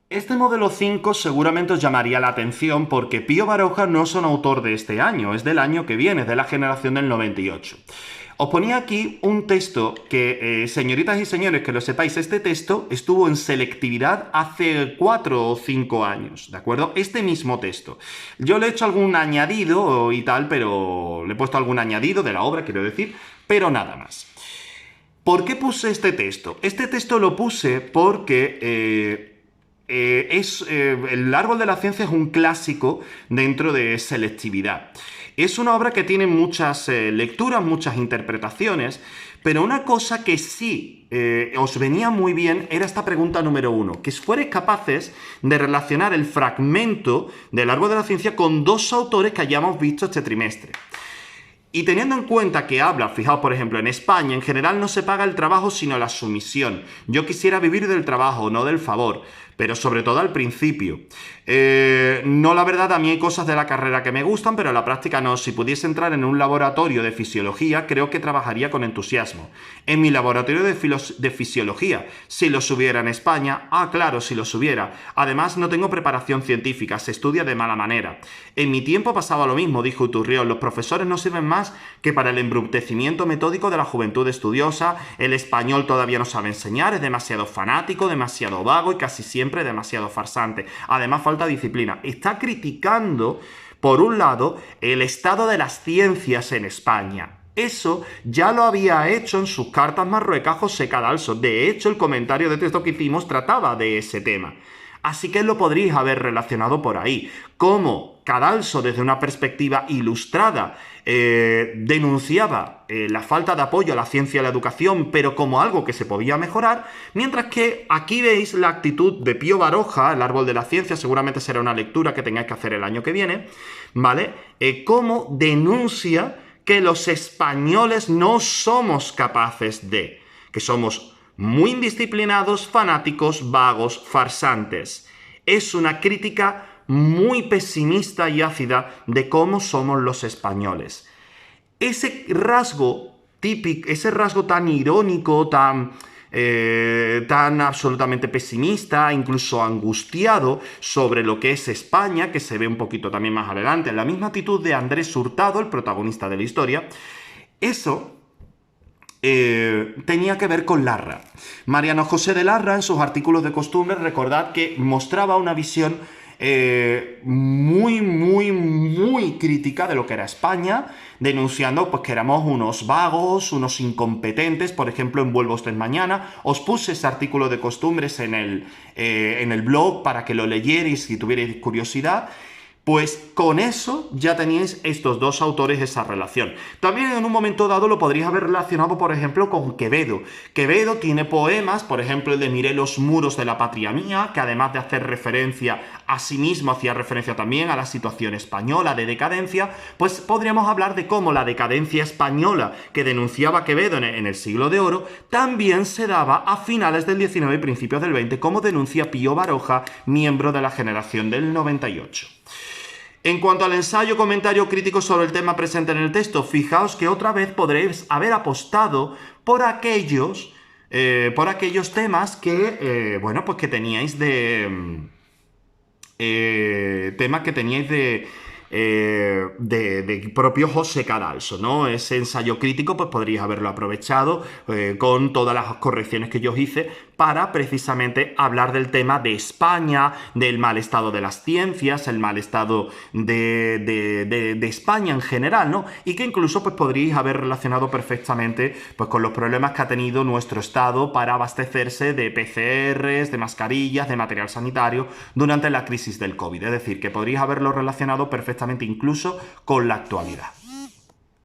Este modelo 5 seguramente os llamaría la atención porque Pío Baroja no es un autor de este año, es del año que viene, es de la generación del 98. Os ponía aquí un texto que, señoritas y señores, que lo sepáis, este texto estuvo en selectividad hace 4 o 5 años, ¿de acuerdo? Este mismo texto. Yo le he hecho algún añadido y tal, pero le he puesto algún añadido de la obra, quiero decir, pero nada más. ¿Por qué puse este texto? Este texto lo puse porque el árbol de la ciencia es un clásico dentro de selectividad. Es una obra que tiene muchas lecturas, muchas interpretaciones, pero una cosa que sí os venía muy bien era esta pregunta número 1, que fuerais capaces de relacionar el fragmento del árbol de la ciencia con dos autores que hayamos visto este trimestre. Y teniendo en cuenta que habla, fijaos por ejemplo, en España en general no se paga el trabajo sino la sumisión. Yo quisiera vivir del trabajo, no del favor, pero sobre todo al principio. No, la verdad, a mí hay cosas de la carrera que me gustan, pero en la práctica no. Si pudiese entrar en un laboratorio de fisiología, creo que trabajaría con entusiasmo. En mi laboratorio de fisiología, si los hubiera en España, claro, si los hubiera. Además, no tengo preparación científica, se estudia de mala manera. En mi tiempo pasaba lo mismo, dijo Iturriol, los profesores no sirven más que para el embrutecimiento metódico de la juventud estudiosa, el español todavía no sabe enseñar, es demasiado fanático, demasiado vago y casi siempre demasiado farsante. Además, falta disciplina. Está criticando, por un lado, el estado de las ciencias en España. Eso ya lo había hecho en sus cartas Marruecas José Cadalso. De hecho, el comentario de texto que hicimos trataba de ese tema. Así que lo podríais haber relacionado por ahí. Como Cadalso, desde una perspectiva ilustrada, denunciaba la falta de apoyo a la ciencia y a la educación, pero como algo que se podía mejorar, mientras que aquí veis la actitud de Pío Baroja, el árbol de la ciencia, seguramente será una lectura que tengáis que hacer el año que viene, ¿vale? Cómo denuncia que los españoles no somos capaces de, que somos muy indisciplinados, fanáticos, vagos, farsantes. Es una crítica muy pesimista y ácida de cómo somos los españoles. Ese rasgo típico, ese rasgo tan irónico, tan absolutamente pesimista, incluso angustiado sobre lo que es España, que se ve un poquito también más adelante, en la misma actitud de Andrés Hurtado, el protagonista de la historia, eso tenía que ver con Larra. Mariano José de Larra, en sus artículos de costumbres, recordad que mostraba una visión muy crítica de lo que era España, denunciando pues que éramos unos vagos, unos incompetentes. Por ejemplo, en Vuelva usted mañana, os puse ese artículo de costumbres en el blog para que lo leyerais si tuvierais curiosidad. Pues con eso ya teníais estos dos autores esa relación. También en un momento dado lo podríais haber relacionado, por ejemplo, con Quevedo. Quevedo tiene poemas, por ejemplo, el de Miré los muros de la patria mía, que además de hacer referencia a sí mismo, hacía referencia también a la situación española de decadencia, pues podríamos hablar de cómo la decadencia española que denunciaba Quevedo en el siglo de oro, también se daba a finales del 19 y principios del 20, como denuncia Pío Baroja, miembro de la generación del 98. En cuanto al ensayo comentario crítico sobre el tema presente en el texto, fijaos que otra vez podréis haber apostado por aquellos temas que, bueno, pues que teníais de... temas que teníais de propio José Cadalso, ¿no? Ese ensayo crítico pues podríais haberlo aprovechado con todas las correcciones que yo os hice para precisamente hablar del tema de España, del mal estado de las ciencias, el mal estado de España en general, ¿no? Y que incluso pues podríais haber relacionado perfectamente pues con los problemas que ha tenido nuestro estado para abastecerse de PCRs, de mascarillas, de material sanitario durante la crisis del COVID. Es decir, que podríais haberlo relacionado perfectamente incluso con la actualidad.